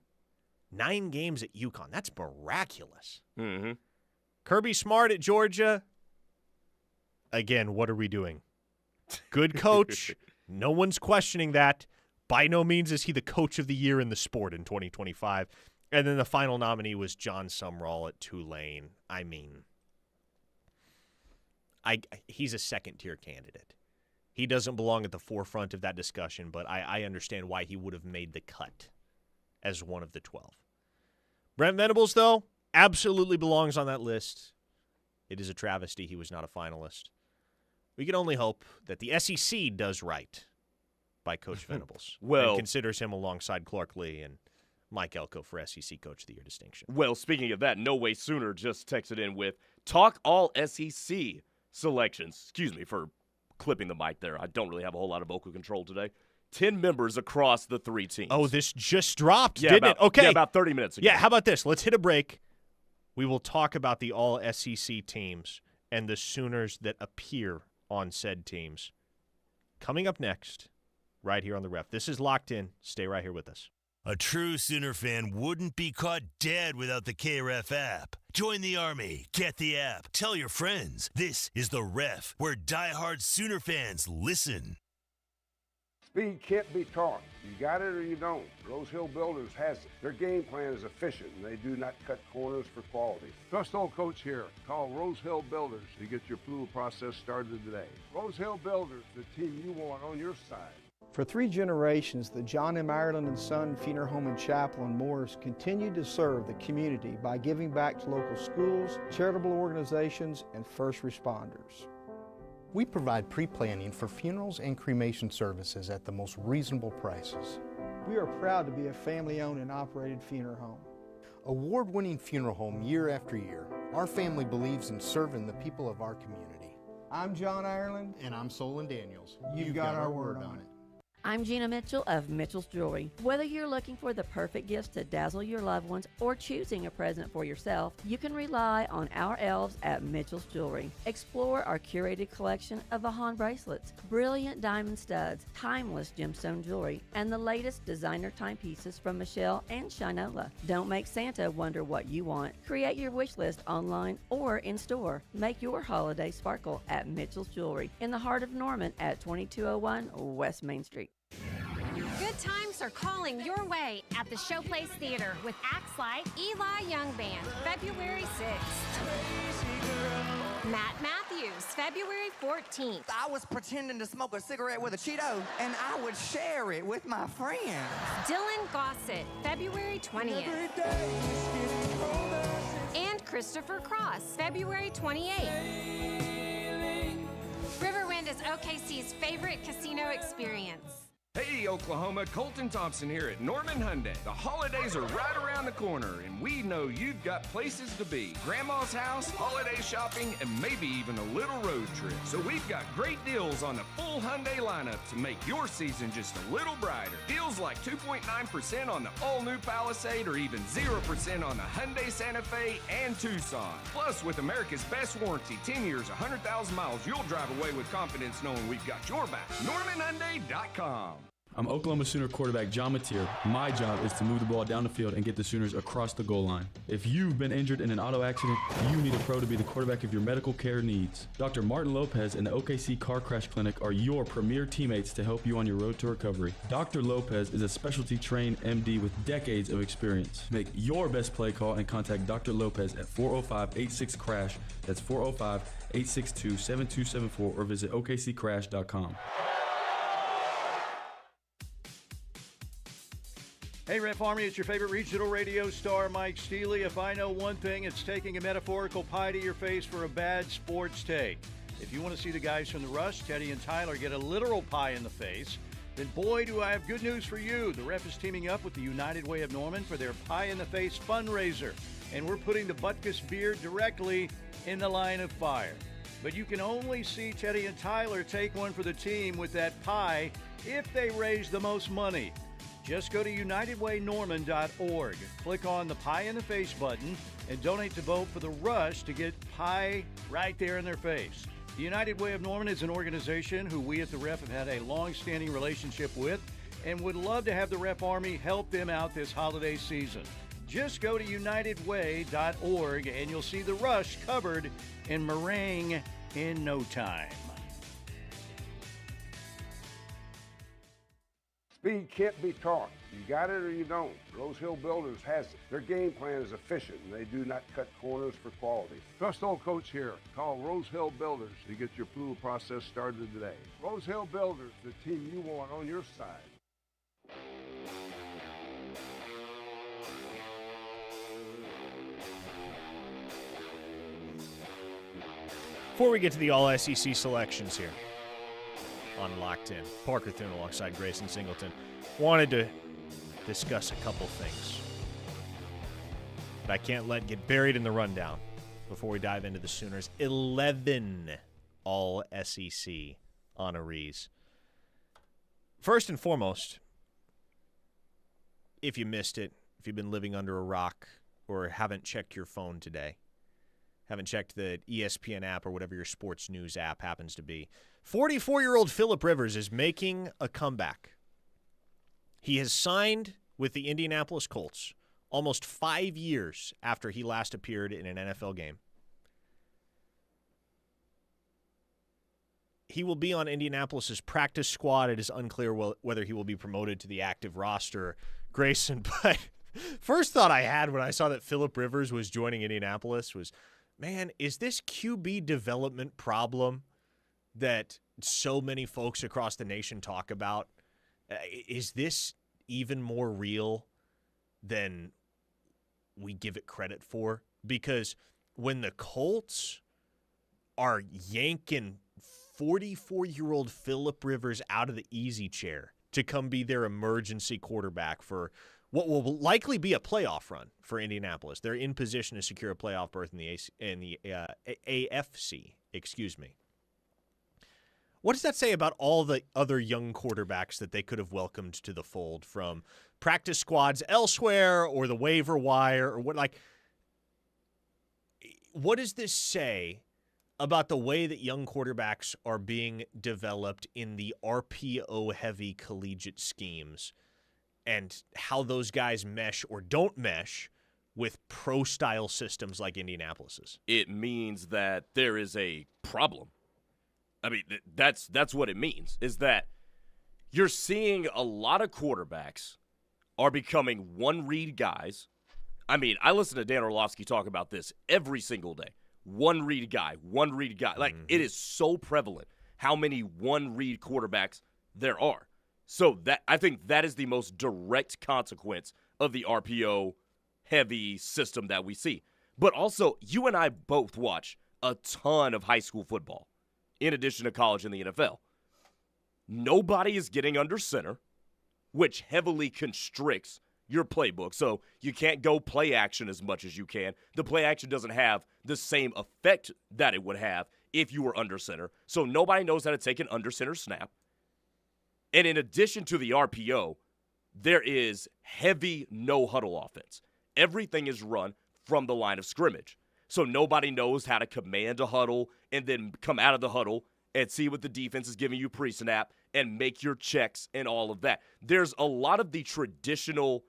9 games at UConn. That's miraculous. Mm-hmm. Kirby Smart at Georgia. Again, what are we doing? Good coach. No one's questioning that. By no means is he the coach of the year in the sport in 2025. And then the final nominee was John Sumrall at Tulane. I mean, he's a second-tier candidate. He doesn't belong at the forefront of that discussion, but I understand why he would have made the cut as one of the 12. Brent Venables, though, absolutely belongs on that list. It is a travesty he was not a finalist. We can only hope that the SEC does right by Coach Venables and considers him alongside Clark Lee and Mike Elko for SEC Coach of the Year distinction. Well, speaking of that, No Way Sooner just texted in with talk all SEC selections. Excuse me for clipping the mic there. I don't really have a whole lot of vocal control today. 10 members across the 3 teams. Oh, this just dropped, didn't it? Okay. Yeah, about 30 minutes ago. Yeah, how about this? Let's hit a break. We will talk about the all SEC teams and the Sooners that appear on said teams. Coming up next, right here on the Ref. This is Locked In. Stay right here with us. A true Sooner fan wouldn't be caught dead without the KREF app. Join the Army. Get the app. Tell your friends. This is the Ref, where diehard Sooner fans listen. Speed can't be taught. You got it or you don't. Rose Hill Builders has it. Their game plan is efficient, and they do not cut corners for quality. Trust old coach here. Call Rose Hill Builders to get your approval process started today. Rose Hill Builders, the team you want on your side. For 3 generations, the John M. Ireland & Son Funeral Home and Chapel in Morris continued to serve the community by giving back to local schools, charitable organizations, and first responders. We provide pre-planning for funerals and cremation services at the most reasonable prices. We are proud to be a family-owned and operated funeral home. Award-winning funeral home year after year, our family believes in serving the people of our community. I'm John Ireland. And I'm Solon Daniels. You've got our word on it. I'm Gina Mitchell of Mitchell's Jewelry. Whether you're looking for the perfect gifts to dazzle your loved ones or choosing a present for yourself, you can rely on our elves at Mitchell's Jewelry. Explore our curated collection of Vahan bracelets, brilliant diamond studs, timeless gemstone jewelry, and the latest designer timepieces from Michelle and Shinola. Don't make Santa wonder what you want. Create your wish list online or in store. Make your holiday sparkle at Mitchell's Jewelry in the heart of Norman at 2201 West Main Street. Good times are calling your way at the Showplace Theater with acts like Eli Young Band, February 6th. Matt Matthews, February 14th. I was pretending to smoke a cigarette with a Cheeto, and I would share it with my friends. Dylan Gossett, February 20th. And Christopher Cross, February 28th. Riverwind is OKC's favorite casino experience. Hey, Oklahoma, Colton Thompson here at Norman Hyundai. The holidays are right around the corner, and we know you've got places to be. Grandma's house, holiday shopping, and maybe even a little road trip. So we've got great deals on the full Hyundai lineup to make your season just a little brighter. Deals like 2.9% on the all-new Palisade or even 0% on the Hyundai Santa Fe and Tucson. Plus, with America's best warranty, 10 years, 100,000 miles, you'll drive away with confidence knowing we've got your back. NormanHyundai.com. I'm Oklahoma Sooner quarterback John Mateer. My job is to move the ball down the field and get the Sooners across the goal line. If you've been injured in an auto accident, you need a pro to be the quarterback of your medical care needs. Dr. Martin Lopez and the OKC Car Crash Clinic are your premier teammates to help you on your road to recovery. Dr. Lopez is a specialty trained MD with decades of experience. Make your best play call and contact Dr. Lopez at 405-86-CRASH. That's 405-862-7274 or visit okccrash.com. Hey, Ref Army, it's your favorite regional radio star, Mike Steely. If I know one thing, it's taking a metaphorical pie to your face for a bad sports take. If you want to see the guys from the Rush, Teddy and Tyler, get a literal pie in the face, then boy, do I have good news for you. The Ref is teaming up with the United Way of Norman for their Pie in the Face fundraiser, and we're putting the Butkus beer directly in the line of fire. But you can only see Teddy and Tyler take one for the team with that pie if they raise the most money. Just go to UnitedWayNorman.org, click on the Pie in the Face button, and donate to vote for the Rush to get pie right there in their face. The United Way of Norman is an organization who we at the Ref have had a long-standing relationship with and would love to have the Ref Army help them out this holiday season. Just go to UnitedWay.org and you'll see the Rush covered in meringue in no time. Speed can't be taught. You got it or you don't. Rose Hill Builders has it. Their game plan is efficient and they do not cut corners for quality. Trust old coach here. Call Rose Hill Builders to get your approval process started today. Rose Hill Builders, the team you want on your side. Before we get to the all-SEC selections here on Locked In, Parker Thune alongside Grayson Singleton, wanted to discuss a couple things that I can't let get buried in the rundown before we dive into the Sooners' 11 all-SEC honorees. First and foremost, if you missed it, if you've been living under a rock or haven't checked your phone today, haven't checked the ESPN app or whatever your sports news app happens to be, 44-year-old Phillip Rivers is making a comeback. He has signed with the Indianapolis Colts almost 5 years after he last appeared in an NFL game. He will be on Indianapolis's practice squad. It is unclear whether he will be promoted to the active roster, Grayson. But first thought I had when I saw that Phillip Rivers was joining Indianapolis was, man, is this QB development problem that so many folks across the nation talk about Is this even more real than we give it credit for? Because when the Colts are yanking 44-year-old Phillip Rivers out of the easy chair to come be their emergency quarterback for what will likely be a playoff run for Indianapolis. They're in position to secure a playoff berth in the AFC. Excuse me. What does that say about all the other young quarterbacks that they could have welcomed to the fold from practice squads elsewhere or the waiver wire or what? Like, what does this say about the way that young quarterbacks are being developed in the RPO-heavy collegiate schemes and how those guys mesh or don't mesh with pro-style systems like Indianapolis's? It means that there is a problem. I mean, that's what it means, is that you're seeing a lot of quarterbacks are becoming one-read guys. I mean, I listen to Dan Orlovsky talk about this every single day. One-read guy. Like, it is so prevalent how many one-read quarterbacks there are. So that I think that is the most direct consequence of the RPO-heavy system that we see. But also, you and I both watch a ton of high school football, in addition to college and the NFL. Nobody is getting under center, which heavily constricts your playbook. So you can't go play action as much as you can. The play action doesn't have the same effect that it would have if you were under center. So nobody knows how to take an under center snap. And in addition to the RPO, there is heavy no-huddle offense. Everything is run from the line of scrimmage. So nobody knows how to command a huddle and then come out of the huddle and see what the defense is giving you pre-snap and make your checks and all of that. There's a lot of the traditional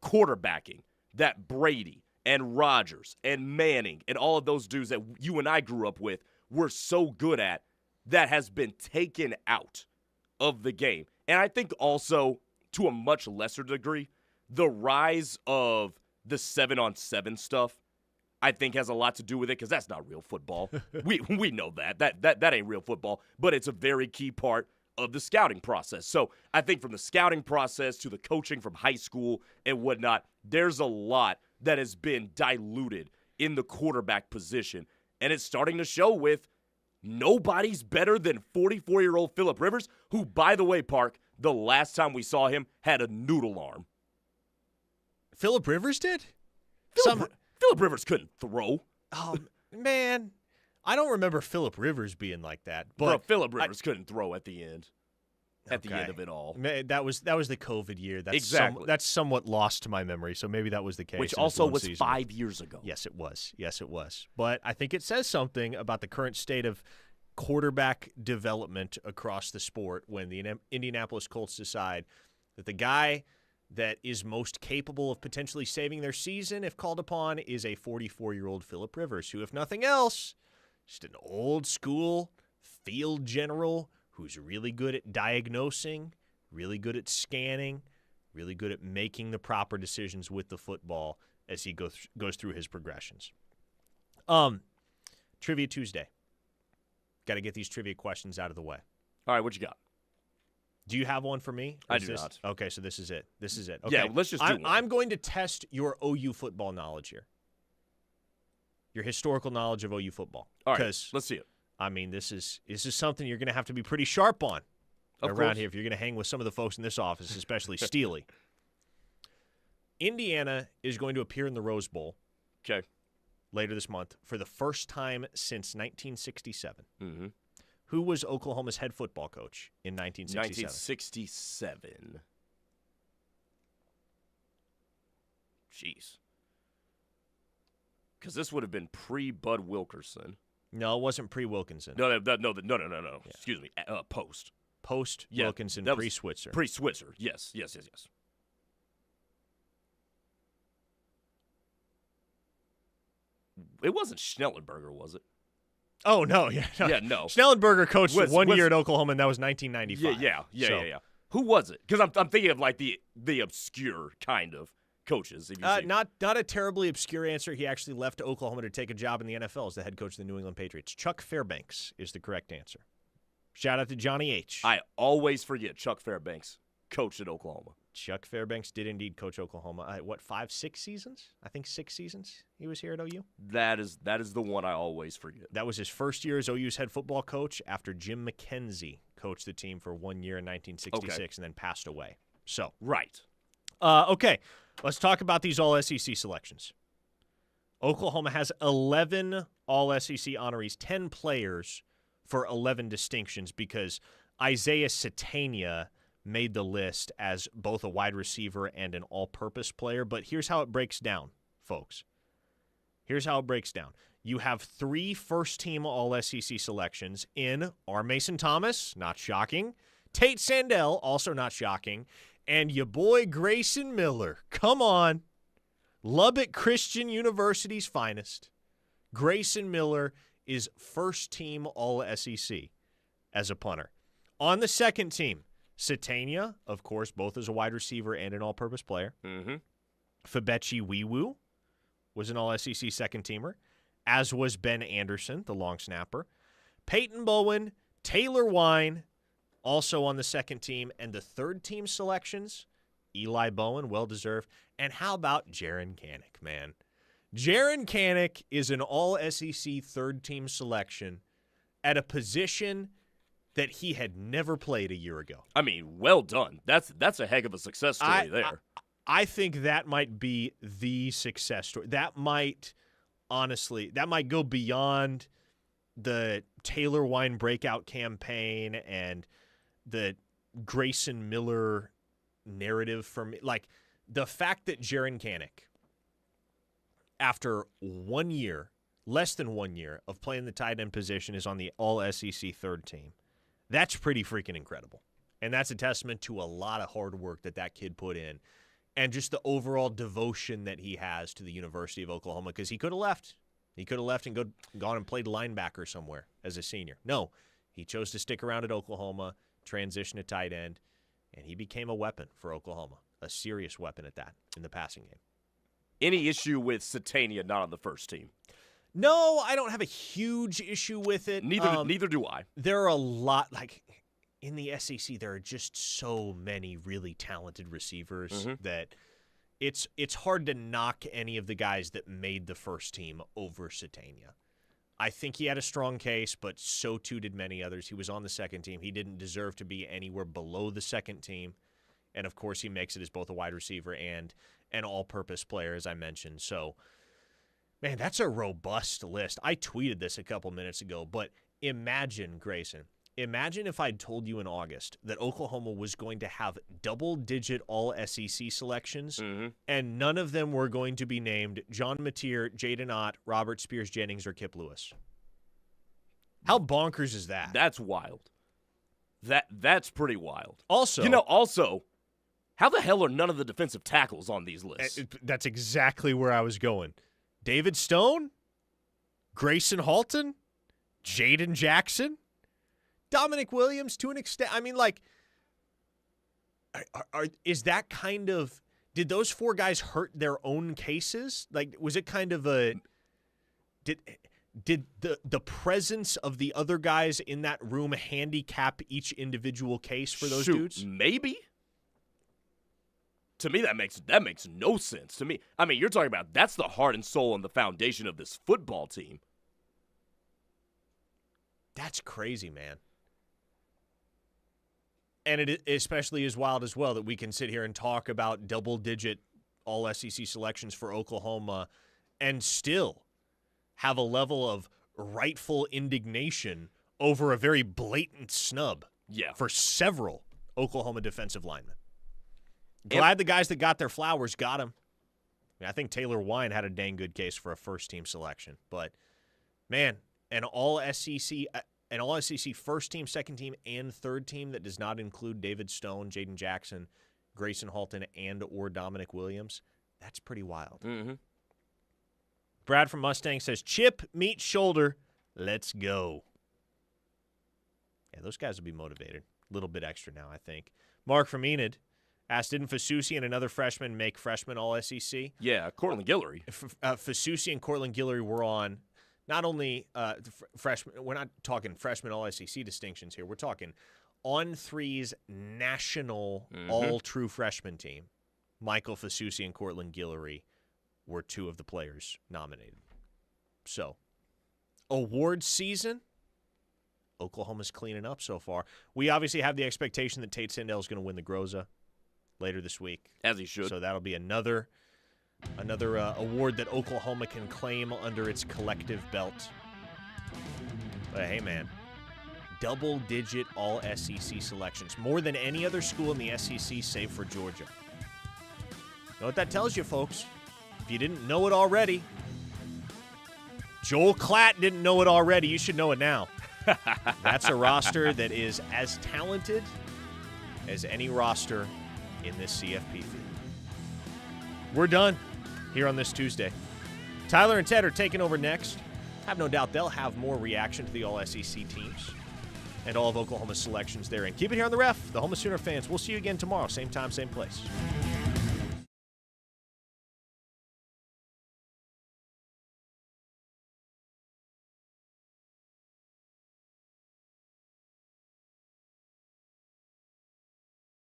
quarterbacking that Brady and Rodgers and Manning and all of those dudes that you and I grew up with were so good at that has been taken out of the game. And I think also, to a much lesser degree, the rise of the 7-on-7 stuff I think has a lot to do with it, because that's not real football. we know that ain't real football, but it's a very key part of the scouting process. So I think from the scouting process to the coaching from high school and whatnot, there's a lot that has been diluted in the quarterback position, and it's starting to show with nobody's better than 44-year-old Phillip Rivers, who, by the way, Park, the last time we saw him had a noodle arm. Phillip Rivers did? Phillip Rivers couldn't throw. Oh, man. I don't remember Phillip Rivers being like that. But Bro, Phillip Rivers couldn't throw at the end. At the end of it all. That was the COVID year. That's exactly. That's somewhat lost to my memory, so maybe that was the case. Which also was 5 years ago. Yes, it was. But I think it says something about the current state of quarterback development across the sport when the Indianapolis Colts decide that the guy that is most capable of potentially saving their season, if called upon, is a 44-year-old Phillip Rivers, who, if nothing else, just an old-school field general who's really good at diagnosing, really good at scanning, really good at making the proper decisions with the football as he goes through his progressions. Trivia Tuesday. Got to get these trivia questions out of the way. All right, what you got? Do you have one for me? I do not. Okay, so this is it. Okay. Yeah, let's just do one. I'm going to test your OU football knowledge here. Your historical knowledge of OU football. All right, let's see it. I mean, this is something you're going to have to be pretty sharp on around here if you're going to hang with some of the folks in this office, especially Steely. Indiana is going to appear in the Rose Bowl. Okay. Later this month for the first time since 1967. Mm-hmm. Who was Oklahoma's head football coach in 1967? 1967. Jeez. Because this would have been pre-Bud Wilkerson. No, it wasn't pre-Wilkinson. No. Yeah. Excuse me. Post. Post-Wilkinson, pre-Switzer. Pre-Switzer. Yes. It wasn't Schnellenberger, was it? Oh, no. Yeah, no. Schnellenberger coached 1 year at Oklahoma, and that was 1995. Yeah. Who was it? Because I'm thinking of like the obscure kind of coaches. If you not a terribly obscure answer. He actually left Oklahoma to take a job in the NFL as the head coach of the New England Patriots. Chuck Fairbanks is the correct answer. Shout out to Johnny H. I always forget Chuck Fairbanks coached at Oklahoma. Chuck Fairbanks did indeed coach Oklahoma. 6 seasons? I think 6 seasons he was here at OU. That is the one I always forget. That was his first year as OU's head football coach after Jim McKenzie coached the team for 1 year in 1966 and then passed away. So right. Okay, let's talk about these All-SEC selections. Oklahoma has 11 All-SEC honorees, 10 players for 11 distinctions because Isaiah Satania made the list as both a wide receiver and an all-purpose player. But here's how it breaks down, folks. Here's how it breaks down. You have 3 first-team All-SEC selections in R. Mason Thomas, not shocking, Tate Sandell, also not shocking, and your boy Grayson Miller. Come on. Lubbock Christian University's finest. Grayson Miller is first-team All-SEC as a punter. On the second team, Satania, of course, both as a wide receiver and an all-purpose player. Mm-hmm. Fabechi Wiwu was an All-SEC second-teamer, as was Ben Anderson, the long snapper. Peyton Bowen, Taylor Wine, also on the second team. And the third-team selections, Eli Bowen, well-deserved. And how about Jaron Kanik, man? Jaron Kanik is an All-SEC third-team selection at a position that he had never played a year ago. I mean, well done. That's a heck of a success story there. I think that might be the success story. That might, honestly, go beyond the Taylor Wine breakout campaign and the Grayson Miller narrative for me. Like, the fact that Jaron Kanik, after 1 year, less than 1 year, of playing the tight end position is on the All-SEC third team. That's pretty freaking incredible. And that's a testament to a lot of hard work that kid put in and just the overall devotion that he has to the University of Oklahoma because he could have left. He could have left and gone and played linebacker somewhere as a senior. No, he chose to stick around at Oklahoma, transition to tight end, and he became a weapon for Oklahoma, a serious weapon at that in the passing game. Any issue with Satania not on the first team? No, I don't have a huge issue with it. Neither do I. There are a lot, like in the SEC, there are just so many really talented receivers that it's hard to knock any of the guys that made the first team over Satania. I think he had a strong case, but so too did many others. He was on the second team. He didn't deserve to be anywhere below the second team. And, of course, he makes it as both a wide receiver and an all-purpose player, as I mentioned. So, man, that's a robust list. I tweeted this a couple minutes ago, but imagine, Grayson, if I'd told you in August that Oklahoma was going to have double-digit All-SEC selections, and none of them were going to be named John Mateer, Jaden Ott, Robert Spears-Jennings, or Kip Lewis. How bonkers is that? That's wild. That's pretty wild. Also, how the hell are none of the defensive tackles on these lists? That's exactly where I was going. David Stone, Grayson Halton, Jaden Jackson, Dominic Williams to an extent. I mean, like, is that kind of – did those 4 guys hurt their own cases? Like, was it kind of a – did the presence of the other guys in that room handicap each individual case for those dudes? Maybe. To me, that makes no sense. To me, I mean, you're talking about that's the heart and soul and the foundation of this football team. That's crazy, man. And it especially is wild as well that we can sit here and talk about double-digit All-SEC selections for Oklahoma and still have a level of rightful indignation over a very blatant snub for several Oklahoma defensive linemen. Glad the guys that got their flowers got them. I think Taylor Wine had a dang good case for a first-team selection. But, man, an All-SEC first team, second team, and third team that does not include David Stone, Jaden Jackson, Grayson Halton, and or Dominic Williams, that's pretty wild. Brad from Mustang says, chip, meet, shoulder, let's go. Yeah, those guys will be motivated. A little bit extra now, I think. Mark from Enid asked, didn't Fasusi and another freshman make freshman All-SEC? Yeah, Cortland Guillory. Fasusi and Cortland Guillory were on Not only freshman, we're not talking freshman all-SEC distinctions here. We're talking On3's national all-true freshman team. Michael Fasusi and Cortland Guillory were two of the players nominated. So, award season, Oklahoma's cleaning up so far. We obviously have the expectation that Tate Sindel is going to win the Groza later this week. As he should. So that'll be another award that Oklahoma can claim under its collective belt. But hey, man, double-digit all-SEC selections. More than any other school in the SEC save for Georgia. You know what that tells you, folks? If you didn't know it already, Joel Klatt didn't know it already. You should know it now. That's a roster that is as talented as any roster in this CFP field. We're done here on this Tuesday. Tyler and Ted are taking over next. Have no doubt they'll have more reaction to the All-SEC teams and all of Oklahoma's selections therein. Keep it here on The Ref. The Home of Sooner fans. We'll see you again tomorrow. Same time, same place.